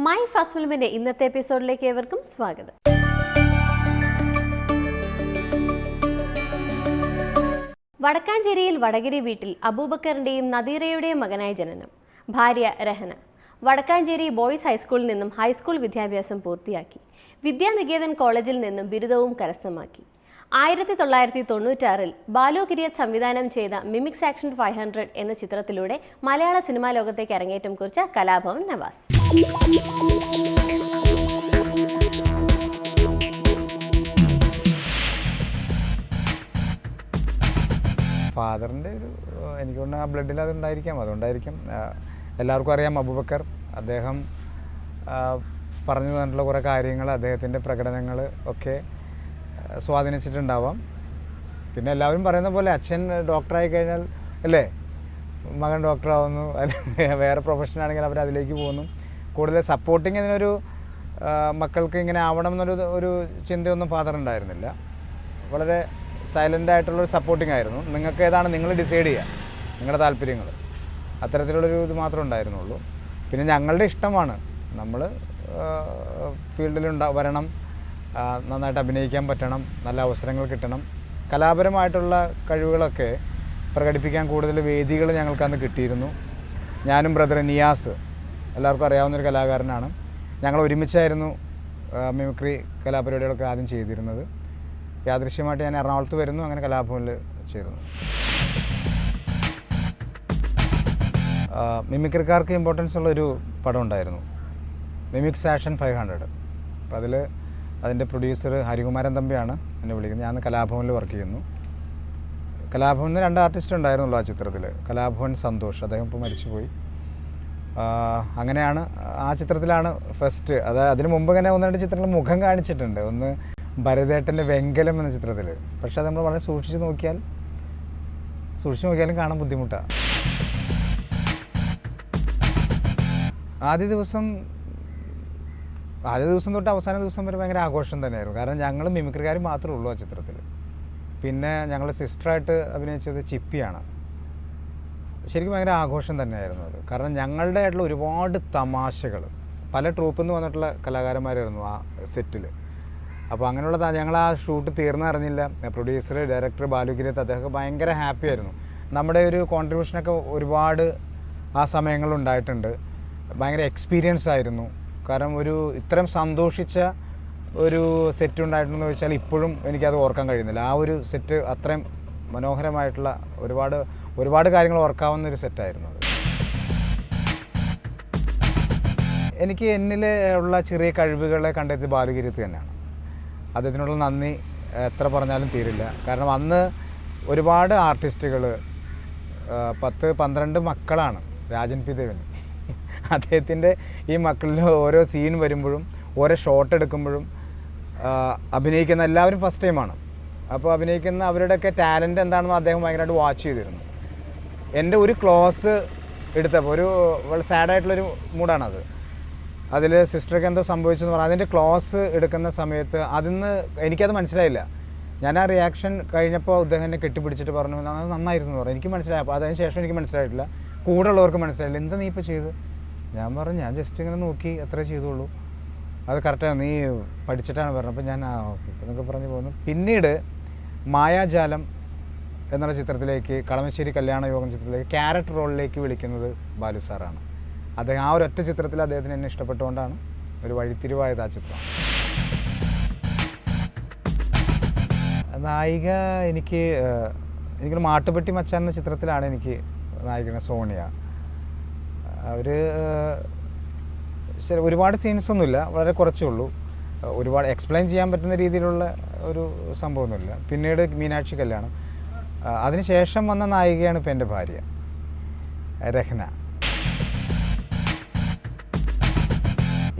My first ഫിലിമിന്റെ ഇന്നത്തെ എപ്പിസോഡിലേക്ക് ഏവർക്കും സ്വാഗതം. വടക്കാഞ്ചേരിയിൽ വടകരി വീട്ടിൽ അബൂബക്കറിന്റെയും നദീറയുടെയും മകനായ ജനനം. ഭാര്യ രഹന. വടക്കാഞ്ചേരി ബോയ്സ് ഹൈസ്കൂളിൽ നിന്നും ഹൈസ്കൂൾ വിദ്യാഭ്യാസം പൂർത്തിയാക്കി. വിദ്യാനികേതൻ കോളേജിൽ നിന്നും ബിരുദവും കരസ്ഥമാക്കി. 1996 ബാലു കിരിയത്ത് സംവിധാനം ചെയ്ത മിമിക്സ് ആക്ഷൻ 500 എന്ന ചിത്രത്തിലൂടെ മലയാള സിനിമാ ലോകത്തേക്ക് അരങ്ങേറ്റം കുറിച്ച കലാഭവൻ നവാസ്. ഫാദറിൻ്റെ ഒരു എനിക്ക് തോന്നുന്നു ആ ബ്ലഡിൽ അതുകൊണ്ടായിരിക്കാം എല്ലാവർക്കും അറിയാം അബൂബക്കർ. അദ്ദേഹം പറഞ്ഞു തന്നിട്ടുള്ള കുറേ കാര്യങ്ങൾ, അദ്ദേഹത്തിൻ്റെ പ്രകടനങ്ങൾ ഒക്കെ സ്വാധീനിച്ചിട്ടുണ്ടാവാം. പിന്നെ എല്ലാവരും പറയുന്ന പോലെ അച്ഛൻ ഡോക്ടറായി കഴിഞ്ഞാൽ അല്ലേ മകൻ ഡോക്ടറാവുന്നു, അല്ലെങ്കിൽ വേറെ പ്രൊഫഷനാണെങ്കിൽ അവർ അതിലേക്ക് പോകുന്നു. കൂടുതൽ സപ്പോർട്ടിങ് ഇതിനൊരു മക്കൾക്ക് ഇങ്ങനെ ആവണം എന്നൊരു ചിന്തയൊന്നും ഫാദർ ഉണ്ടായിരുന്നില്ല. വളരെ സൈലൻ്റ് ആയിട്ടുള്ളൊരു സപ്പോർട്ടിങ് ആയിരുന്നു. നിങ്ങൾക്ക് ഏതാണ് നിങ്ങൾ ഡിസൈഡ് ചെയ്യുക, നിങ്ങളുടെ താല്പര്യങ്ങൾ, അത്തരത്തിലുള്ളൊരു ഇത് മാത്രമേ ഉണ്ടായിരുന്നുള്ളൂ. പിന്നെ ഞങ്ങളുടെ ഇഷ്ടമാണ്, നമ്മൾ ഫീൽഡിൽ വരണം, നന്നായിട്ട് അഭിനയിക്കാൻ പറ്റണം, നല്ല അവസരങ്ങൾ കിട്ടണം, കലാപരമായിട്ടുള്ള കഴിവുകളൊക്കെ പ്രകടിപ്പിക്കാൻ കൂടുതൽ വേദികൾ ഞങ്ങൾക്കന്ന് കിട്ടിയിരുന്നു. ഞാനും ബ്രദർ നിയാസ് എല്ലാവർക്കും അറിയാവുന്നൊരു കലാകാരനാണ്. ഞങ്ങൾ ഒരുമിച്ചായിരുന്നു മിമിക്രി കലാപരിപാടികളൊക്കെ ആദ്യം ചെയ്തിരുന്നത്. യാദൃശ്യമായിട്ട് ഞാൻ എറണാകുളത്ത് വരുന്നു, അങ്ങനെ കലാഭവനിൽ ചേരുന്നു. മിമിക്രിക്കാർക്ക് ഇമ്പോർട്ടൻസ് ഉള്ളൊരു പടം ഉണ്ടായിരുന്നു, മിമിക്സ് ആക്ഷൻ 500. അപ്പോൾ അതിൻ്റെ പ്രൊഡ്യൂസർ ഹരികുമാരൻ തമ്പിയാണ് എന്നെ വിളിക്കുന്നത്. ഞാൻ കലാഭവനിൽ വർക്ക് ചെയ്യുന്നു. കലാഭവനിൽ 2 ആർട്ടിസ്റ്റ് ഉണ്ടായിരുന്നുള്ളൂ ആ ചിത്രത്തിൽ. കലാഭവൻ സന്തോഷ്, അദ്ദേഹം ഇപ്പോൾ മരിച്ചുപോയി. അങ്ങനെയാണ് ആ ചിത്രത്തിലാണ് ഫസ്റ്റ്. അതിന് മുമ്പ് ഇങ്ങനെ 1-2 ചിത്രങ്ങൾ മുഖം കാണിച്ചിട്ടുണ്ട്. ഒന്ന് ഭരതേട്ടൻ്റെ വെങ്കലം എന്ന ചിത്രത്തിൽ. പക്ഷേ അത് നമ്മൾ വളരെ സൂക്ഷിച്ച് നോക്കിയാലും കാണാൻ ബുദ്ധിമുട്ടാണ്. ആദ്യ ദിവസം തൊട്ട് അവസാന ദിവസം വരെ ഭയങ്കര ആഘോഷം തന്നെയായിരുന്നു. കാരണം ഞങ്ങൾ മിമിക്രിക്കാർ മാത്രമേ ഉള്ളൂ ആ ചിത്രത്തിൽ. പിന്നെ ഞങ്ങളുടെ സിസ്റ്ററായിട്ട് അഭിനയിച്ചത് ചിപ്പിയാണ്. ശരിക്കും ഭയങ്കര ആഘോഷം തന്നെയായിരുന്നു അത്. കാരണം ഞങ്ങളുടെ ആയിട്ടുള്ള ഒരുപാട് തമാശകൾ, പല ട്രൂപ്പിൽ നിന്ന് വന്നിട്ടുള്ള കലാകാരന്മാരായിരുന്നു ആ സെറ്റിൽ. അപ്പോൾ അങ്ങനെയുള്ള ഞങ്ങൾ ആ ഷൂട്ട് തീർന്നറിഞ്ഞില്ല. പ്രൊഡ്യൂസർ, ഡയറക്ടർ ബാലു കിരിയത്ത് അദ്ദേഹമൊക്കെ ഭയങ്കര ഹാപ്പി ആയിരുന്നു. നമ്മുടെ ഒരു കോൺട്രിബ്യൂഷനൊക്കെ ഒരുപാട് ആ സമയങ്ങളുണ്ടായിട്ടുണ്ട്. ഭയങ്കര എക്സ്പീരിയൻസ് ആയിരുന്നു. കാരണം ഇത്രയും സന്തോഷിച്ച ഒരു സെറ്റ് ഉണ്ടായിട്ടുണ്ടെന്ന് വെച്ചാൽ ഇപ്പോഴും എനിക്കത് ഓർക്കാൻ കഴിയുന്നില്ല. ആ ഒരു സെറ്റ് അത്രയും മനോഹരമായിട്ടുള്ള ഒരുപാട് കാര്യങ്ങൾ ഓർക്കാവുന്ന ഒരു സെറ്റായിരുന്നു അത്. എനിക്ക് എന്നിൽ ഉള്ള ചെറിയ കഴിവുകളെ കണ്ടെത്തിയത് ബാലു കിരിയത്ത് തന്നെയാണ്. അദ്ദേഹത്തിനുള്ള നന്ദി എത്ര പറഞ്ഞാലും തീരില്ല. കാരണം അന്ന് ഒരുപാട് ആർട്ടിസ്റ്റുകൾ, 10-12 മക്കളാണ് രാജൻ പി ദേവന്. അദ്ദേഹത്തിൻ്റെ ഈ മക്കളിൽ ഓരോ സീൻ വരുമ്പോഴും ഓരോ ഷോട്ട് എടുക്കുമ്പോഴും അഭിനയിക്കുന്ന എല്ലാവരും ഫസ്റ്റ് ടൈമാണ്. അപ്പോൾ അഭിനയിക്കുന്ന അവരുടെയൊക്കെ ടാലൻറ്റ് എന്താണെന്ന് അദ്ദേഹം ഭയങ്കരമായിട്ട് വാച്ച് ചെയ്തിരുന്നു. എൻ്റെ ഒരു ക്ലോസ് എടുത്തപ്പോൾ വളരെ സാഡായിട്ടുള്ളൊരു മൂഡാണത്. അതിൽ സിസ്റ്റർക്ക് എന്തോ സംഭവിച്ചെന്ന് പറഞ്ഞാൽ അതിൻ്റെ ക്ലോസ് എടുക്കുന്ന സമയത്ത് എനിക്കത് മനസ്സിലായില്ല. ഞാൻ ആ റിയാക്ഷൻ കഴിഞ്ഞപ്പോൾ അദ്ദേഹം എന്നെ കെട്ടിപ്പിടിച്ചിട്ട് പറഞ്ഞു നന്നായിരുന്നു എന്ന് പറഞ്ഞു. എനിക്ക് മനസ്സിലായി. അപ്പോൾ അതിന് ശേഷം എനിക്ക് മനസ്സിലായിട്ടില്ല, കൂടെ ഉള്ളവർക്ക് മനസ്സിലായില്ല. എന്താ നീ ഇപ്പോൾ ചെയ്ത്? ഞാൻ പറഞ്ഞു ഞാൻ ജസ്റ്റ് ഇങ്ങനെ നോക്കി, അത്രേ ചെയ്തുള്ളൂ, അത് കറക്റ്റാണ്, നീ പഠിച്ചിട്ടാണ് പറഞ്ഞത്. അപ്പോൾ ഞാൻ ഓക്കെ എന്നൊക്കെ പറഞ്ഞു പോകുന്നു. പിന്നീട് മായാജാലം എന്നുള്ള ചിത്രത്തിലേക്ക്, കളമശ്ശേരി കല്യാണ യോഗം ചിത്രത്തിലേക്ക് ക്യാരക്ടർ റോളിലേക്ക് വിളിക്കുന്നത് ബാലു സാറാണ്. അദ്ദേഹം ആ ഒരൊറ്റ ചിത്രത്തിൽ അദ്ദേഹത്തിന് എന്നെ ഇഷ്ടപ്പെട്ടുകൊണ്ടാണ് ഒരു വഴിത്തിരിവായത് ആ ചിത്രം. നായിക എനിക്കൊരു മാട്ടുപ്പെട്ടി മച്ചാൻ എന്ന ചിത്രത്തിലാണ് എനിക്ക് നായികനെ സോണിയ. ശരി, ഒരുപാട് സീൻസൊന്നുമില്ല, വളരെ കുറച്ചേ ഉള്ളൂ. ഒരുപാട് എക്സ്പ്ലെയിൻ ചെയ്യാൻ പറ്റുന്ന രീതിയിലുള്ള ഒരു സംഭവമൊന്നുമില്ല. പിന്നീട് മീനാക്ഷി കല്യാണം, അതിനുശേഷം വന്ന നായികയാണ് ഇപ്പോൾ എൻ്റെ ഭാര്യ രഹന.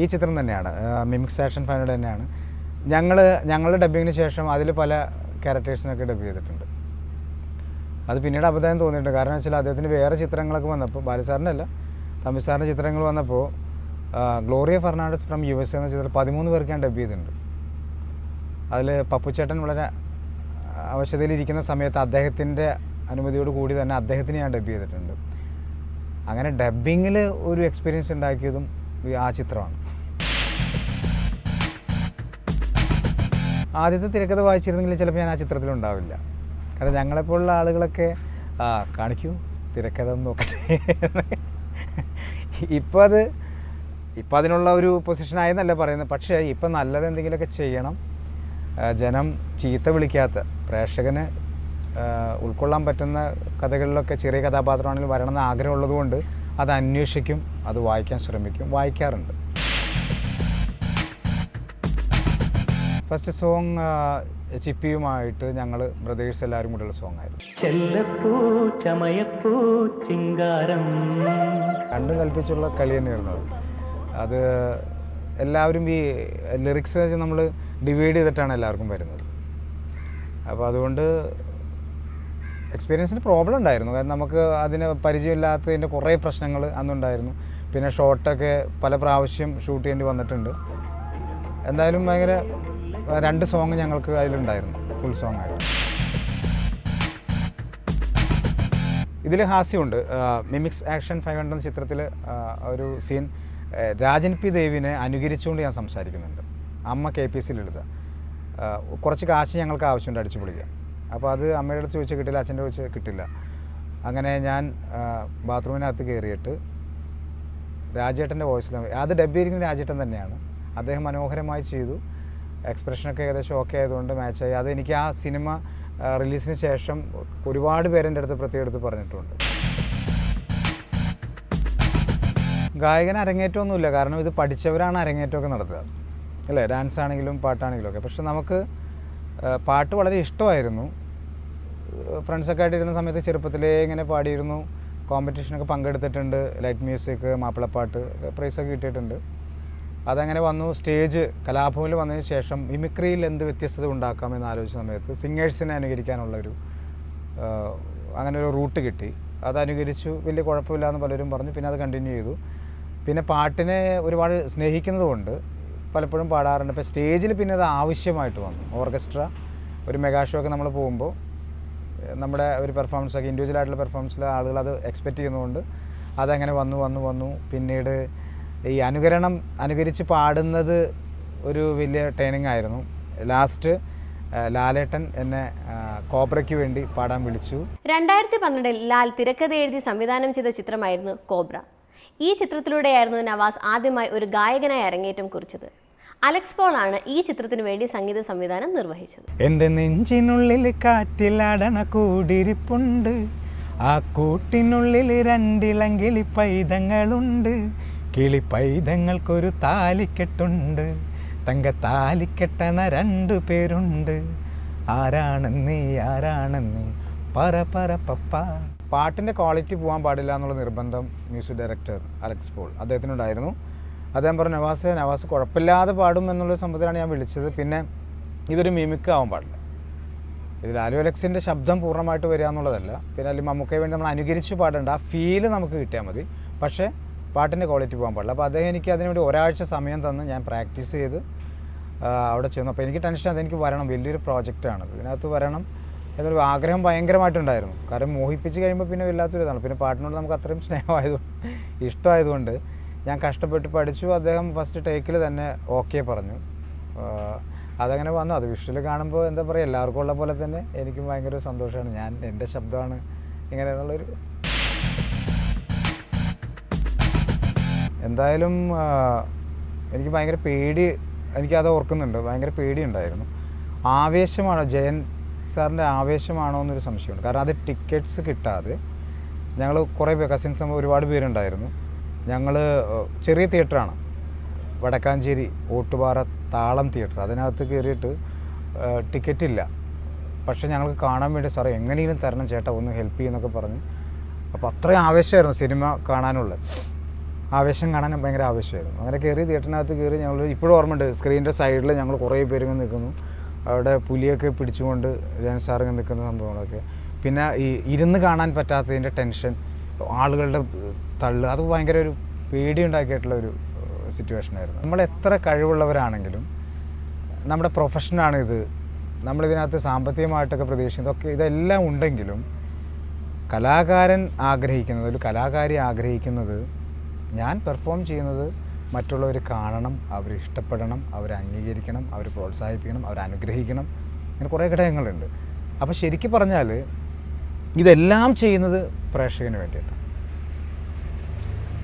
ഈ ചിത്രം തന്നെയാണ്, മിമിക്സ് ആക്ഷൻ 500 തന്നെയാണ്. ഞങ്ങളുടെ ഡബ്ബിങ്ങിന് ശേഷം അതിൽ പല ക്യാരക്ടേഴ്സിനൊക്കെ ഡബ് ചെയ്തിട്ടുണ്ട്. അത് പിന്നീട് അബദ്ധം തോന്നിയിട്ടുണ്ട്. കാരണം വെച്ചാൽ അദ്ദേഹത്തിന് വേറെ ചിത്രങ്ങളൊക്കെ വന്നപ്പോൾ, ബാലുസാറിൻ്റെ അല്ല തമ്പി സാറിൻ്റെ ചിത്രങ്ങൾ വന്നപ്പോൾ ഗ്ലോറിയ ഫെർണാണ്ടസ് ഫ്രം USA എന്ന ചിത്രം 13 പേർക്ക് ഞാൻ ഡബ് ചെയ്തിട്ടുണ്ട്. അതിൽ പപ്പുച്ചേട്ടൻ വളരെ അവശതയിലിരിക്കുന്ന സമയത്ത് അദ്ദേഹത്തിൻ്റെ അനുമതിയോട് കൂടി തന്നെ അദ്ദേഹത്തിന് ഞാൻ ഡബ് ചെയ്തിട്ടുണ്ട്. അങ്ങനെ ഡബ്ബിങ്ങിൽ ഒരു എക്സ്പീരിയൻസ് ഉണ്ടാക്കിയതും ആ ചിത്രമാണ്. ആദ്യത്തെ തിരക്കഥ വായിച്ചിരുന്നെങ്കിൽ ചിലപ്പോൾ ഞാൻ ആ ചിത്രത്തിലുണ്ടാവില്ല. കാരണം ഞങ്ങളെപ്പോലുള്ള ആളുകളൊക്കെ കാണിക്കൂ തിരക്കഥ ഒന്ന് നോക്കട്ടെ. ഇപ്പോൾ അതിനുള്ള ഒരു പൊസിഷനായെന്നല്ല പറയുന്നത്. പക്ഷേ ഇപ്പം നല്ലത് എന്തെങ്കിലുമൊക്കെ ചെയ്യണം. ജനം ചീത്ത വിളിക്കാത്ത, പ്രേക്ഷകന് ഉൾക്കൊള്ളാൻ പറ്റുന്ന കഥകളിലൊക്കെ ചെറിയ കഥാപാത്രമാണെങ്കിലും വരണമെന്ന് ആഗ്രഹമുള്ളതുകൊണ്ട് അത് അന്വേഷിക്കും, അത് വായിക്കാൻ ശ്രമിക്കും, വായിക്കാറുണ്ട്. ഫസ്റ്റ് സോങ് ചിപ്പിയുമായിട്ട് ഞങ്ങൾ ബ്രദേഴ്സ് എല്ലാവരും കൂടെയുള്ള സോങ് ആയിരുന്നു. രണ്ടും കൽപ്പിച്ചുള്ള കളി തന്നെയായിരുന്നു അത്. എല്ലാവരും ഈ ലിറിക്സ് നമ്മൾ ഡിവൈഡ് ചെയ്തിട്ടാണ് എല്ലാവർക്കും വരുന്നത്. അപ്പോൾ അതുകൊണ്ട് എക്സ്പീരിയൻസിന് പ്രോബ്ലം ഉണ്ടായിരുന്നു. കാരണം നമുക്ക് അതിന് പരിചയമില്ലാത്തതിൻ്റെ കുറേ പ്രശ്നങ്ങൾ അന്നുണ്ടായിരുന്നു. പിന്നെ ഷോട്ടൊക്കെ പല പ്രാവശ്യം ഷൂട്ട് ചെയ്യേണ്ടി വന്നിട്ടുണ്ട്. എന്തായാലും ഭയങ്കര 2 സോങ് ഞങ്ങൾക്ക് അതിലുണ്ടായിരുന്നു, ഫുൾ സോങ് ആയിരുന്നു. ഇതിൽ ഹാസ്യമുണ്ട്. മിമിക്സ് ആക്ഷൻ 500 എന്ന ചിത്രത്തിൽ ഒരു സീൻ രാജൻ പി ദേവിനെ അനുകരിച്ചുകൊണ്ട് ഞാൻ സംസാരിക്കുന്നുണ്ട്. അമ്മ KPSC എഴുതുക, കുറച്ച് കാശ് ഞങ്ങൾക്ക് ആവശ്യമുണ്ട് അടിച്ചു പൊളിക്കാൻ. അപ്പോൾ അത് അമ്മയുടെ അടുത്ത് ചോദിച്ചാൽ കിട്ടില്ല, അച്ഛൻ്റെ ചോദിച്ചാൽ കിട്ടില്ല. അങ്ങനെ ഞാൻ ബാത്റൂമിനകത്ത് കയറിയിട്ട് രാജേട്ടൻ്റെ വോയിസിൽ, അത് ഡബ് ചെയ്തിരിക്കുന്ന രാജേട്ടൻ തന്നെയാണ്. അദ്ദേഹം മനോഹരമായി ചെയ്തു. എക്സ്പ്രഷനൊക്കെ ഏകദേശം ഓക്കെ ആയതുകൊണ്ട് മാച്ചായി. അതെനിക്ക് ആ സിനിമ റിലീസിന് ശേഷം ഒരുപാട് പേരെൻ്റെ അടുത്ത് പ്രത്യേകം എടുത്ത് പറഞ്ഞിട്ടുണ്ട്. ഗായകൻ അരങ്ങേറ്റമൊന്നുമില്ല, കാരണം ഇത് പഠിച്ചവരാണ് അരങ്ങേറ്റമൊക്കെ നടത്തുക അല്ലേ, ഡാൻസ് ആണെങ്കിലും പാട്ടാണെങ്കിലും ഒക്കെ. പക്ഷെ നമുക്ക് പാട്ട് വളരെ ഇഷ്ടമായിരുന്നു. ഫ്രണ്ട്സൊക്കെ ആയിട്ടിരുന്ന സമയത്ത് ചെറുപ്പത്തിലേ ഇങ്ങനെ പാടിയിരുന്നു. കോമ്പറ്റീഷനൊക്കെ പങ്കെടുത്തിട്ടുണ്ട്. ലൈറ്റ് മ്യൂസിക്, മാപ്പിളപ്പാട്ട് പ്രൈസൊക്കെ കിട്ടിയിട്ടുണ്ട്. അതങ്ങനെ വന്നു. സ്റ്റേജ് കലാഭവനിൽ വന്നതിന് ശേഷം മിമിക്രിയിൽ എന്ത് വ്യത്യസ്തത ഉണ്ടാക്കാമെന്ന് ആലോചിച്ച സമയത്ത് സിംഗേഴ്സിനെ അനുകരിക്കാനുള്ളൊരു അങ്ങനെ ഒരു റൂട്ട് കിട്ടി. അത് അനുകരിച്ചു. വലിയ കുഴപ്പമില്ല എന്ന് പലരും പറഞ്ഞു. പിന്നെ അത് കണ്ടിന്യൂ ചെയ്തു. പിന്നെ പാട്ടിനെ ഒരുപാട് സ്നേഹിക്കുന്നത് കൊണ്ട് പലപ്പോഴും പാടാറുണ്ട്. ഇപ്പോൾ സ്റ്റേജിൽ പിന്നെ അത് ആവശ്യമായിട്ട് വന്നു. ഓർക്കസ്ട്ര ഒരു മെഗാ ഷോ ഒക്കെ നമ്മൾ പോകുമ്പോൾ നമ്മുടെ ഒരു പെർഫോമൻസൊക്കെ ഇൻഡിവിജ്വലായിട്ടുള്ള പെർഫോമൻസിൽ ആളുകൾ അത് എക്സ്പെക്റ്റ് ചെയ്യുന്നതുകൊണ്ട് അതങ്ങനെ വന്നു. പിന്നീട് ഈ അനുകരിച്ച് പാടുന്നത് ഒരു വലിയ ട്രെയിനിങ് ആയിരുന്നു. ലാസ്റ്റ് ലാലേട്ടൻ എന്നെ കോബ്രയ്ക്ക് വേണ്ടി പാടാൻ വിളിച്ചു. 2012 ലാൽ തിരക്കഥ എഴുതി സംവിധാനം ചെയ്ത ചിത്രമായിരുന്നു കോബ്ര. ഈ ചിത്രത്തിലൂടെയായിരുന്നു നവാസ് ആദ്യമായി ഒരു ഗായകനായി അരങ്ങേറ്റം കുറിച്ചത്. അലക്സ് പോൾ ആണ് ഈ ചിത്രത്തിന് വേണ്ടി സംഗീത സംവിധാനം നിർവഹിച്ചത്. എൻ്റെ നെഞ്ചിനുള്ളിൽ കാറ്റിലാടണ കൂടിരിപ്പുണ്ട്, ആ കൂട്ടിനുള്ളിൽ 2 ഇളങ്കിളി പൈതങ്ങളുണ്ട്, കിളിപ്പൈതങ്ങൾക്കൊരു താലിക്കെട്ടുണ്ട്, തങ്ക താലിക്കെട്ടണ 2 പേരുണ്ട്, ആരാണെന്നീ പറ പപ്പ. പാട്ടിൻ്റെ ക്വാളിറ്റി പോകാൻ പാടില്ല എന്നുള്ള നിർബന്ധം മ്യൂസിക് ഡയറക്ടർ അലക്സ് പോൾ അദ്ദേഹത്തിനുണ്ടായിരുന്നു. അദ്ദേഹം പറഞ്ഞു, നവാസ് കുഴപ്പമില്ലാതെ പാടും എന്നുള്ളൊരു സംഭവത്തിലാണ് ഞാൻ വിളിച്ചത്. പിന്നെ ഇതൊരു മിമിക് ആവാൻ പാടില്ല. ഇതിൽ ലാലു അലക്സിൻ്റെ ശബ്ദം പൂർണ്ണമായിട്ട് വരിക എന്നുള്ളതല്ല. പിന്നെ അല്ലെങ്കിൽ മമ്മൂക്കയെ വേണ്ടി നമ്മൾ അനുകരിച്ച് പാടേണ്ട ആ ഫീല് നമുക്ക് കിട്ടിയാൽ മതി. പക്ഷേ പാട്ടിൻ്റെ ക്വാളിറ്റി പോകാൻ പാടില്ല. അപ്പോൾ അദ്ദേഹം എനിക്ക് അതിനുവേണ്ടി ഒരാഴ്ച സമയം തന്ന് ഞാൻ പ്രാക്ടീസ് ചെയ്ത് അവിടെ ചെന്നു. അപ്പോൾ എനിക്ക് ടെൻഷൻ, അതെനിക്ക് വരണം, വലിയൊരു പ്രോജക്റ്റാണത്, ഇതിനകത്ത് വരണം എന്നൊരു ആഗ്രഹം ഭയങ്കരമായിട്ടുണ്ടായിരുന്നു. കാരണം മോഹിപ്പിച്ച് കഴിയുമ്പോൾ പിന്നെ വല്ലാത്തൊരു ഇതാണ്. പിന്നെ പാട്ടിനോട് നമുക്ക് അത്രയും ഇഷ്ടമായതുകൊണ്ട് ഞാൻ കഷ്ടപ്പെട്ട് പഠിച്ചു. അദ്ദേഹം ഫസ്റ്റ് ടേക്കിൽ തന്നെ ഓക്കെ പറഞ്ഞു. അതങ്ങനെ വന്നു. അത് വിഷ്വൽ കാണുമ്പോൾ എന്താ പറയുക, എല്ലാവർക്കും ഉള്ള പോലെ തന്നെ എനിക്കും ഭയങ്കര സന്തോഷമാണ്. എൻ്റെ ശബ്ദമാണ് ഇങ്ങനെ എന്നുള്ളൊരു. എന്തായാലും എനിക്ക് ഭയങ്കര എനിക്കത് ഓർക്കുന്നുണ്ട്. ഭയങ്കര പേടിയുണ്ടായിരുന്നു. ആവേശമാണോ ജയൻ സാറിൻ്റെ ആവേശമാണോ എന്നൊരു സംശയമുണ്ട്. കാരണം അത് ടിക്കറ്റ്സ് കിട്ടാതെ ഞങ്ങൾ കുറേ പേര് കസിൻസ് ഒരുപാട് പേരുണ്ടായിരുന്നു. ഞങ്ങൾ ചെറിയ തിയേറ്ററാണ്, വടക്കാഞ്ചേരി ഓട്ടുപാറ താളം തിയേറ്റർ. അതിനകത്ത് കയറിയിട്ട് ടിക്കറ്റില്ല. പക്ഷേ ഞങ്ങൾക്ക് കാണാൻ വേണ്ടി സാറേ എങ്ങനെയും തരണം ചേട്ടാ, ഒന്ന് ഹെൽപ്പ് ചെയ്യുന്നൊക്കെ പറഞ്ഞ്. അപ്പോൾ അത്രയും ആവേശമായിരുന്നു സിനിമ കാണാനുള്ളത്. ആവേശം കാണാൻ ഭയങ്കര ആവേശമായിരുന്നു. അങ്ങനെ കയറി തിയേറ്ററിനകത്ത് കയറി ഞങ്ങൾ ഇപ്പോഴും ഓർമ്മയുണ്ട്. സ്ക്രീനിൻ്റെ സൈഡിൽ ഞങ്ങൾ കുറേ പേര് ഇങ്ങനെ നിൽക്കുന്നു. അവിടെ പുലിയൊക്കെ പിടിച്ചുകൊണ്ട് ജയൻ സാർ ഇങ്ങനെ നിൽക്കുന്ന സംഭവങ്ങളൊക്കെ. പിന്നെ ഈ ഇരുന്ന് കാണാൻ പറ്റാത്തതിൻ്റെ ടെൻഷൻ, ആളുകളുടെ തള്ള്, അത് ഭയങ്കര ഒരു പേടിയുണ്ടാക്കിയിട്ടുള്ള ഒരു സിറ്റുവേഷനായിരുന്നു. നമ്മൾ എത്ര കഴിവുള്ളവരാണെങ്കിലും നമ്മുടെ പ്രൊഫഷനാണിത്, നമ്മളിതിനകത്ത് സാമ്പത്തികമായിട്ടൊക്കെ പ്രതീക്ഷിക്കുന്നതൊക്കെ ഇതെല്ലാം ഉണ്ടെങ്കിലും കലാകാരൻ ആഗ്രഹിക്കുന്നത്, ഒരു കലാകാരി ആഗ്രഹിക്കുന്നത് ഞാൻ പെർഫോം ചെയ്യുന്നത് മറ്റുള്ളവർ കാണണം, അവർ ഇഷ്ടപ്പെടണം, അവരെ അംഗീകരിക്കണം, അവർ പ്രോത്സാഹിപ്പിക്കണം, അവർ അനുഗ്രഹിക്കണം. ഇങ്ങനെ കുറേ ഘടകങ്ങളുണ്ട്. അപ്പോൾ ശരിക്കും പറഞ്ഞാൽ ഇതെല്ലാം ചെയ്യുന്നത് പ്രേക്ഷകന് വേണ്ടിയിട്ടാണ്.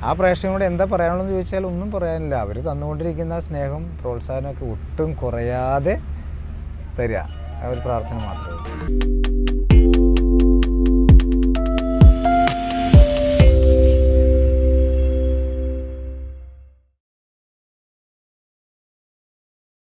ആ പ്രേക്ഷകനോട് എന്താ പറയാനുള്ളതെന്ന് ചോദിച്ചാൽ ഒന്നും പറയാനില്ല. അവർ തന്നുകൊണ്ടിരിക്കുന്ന സ്നേഹം, പ്രോത്സാഹനമൊക്കെ ഒട്ടും കുറയാതെ തരിക. ആ ഒരു പ്രാർത്ഥന മാത്രമേ ഉള്ളൂ.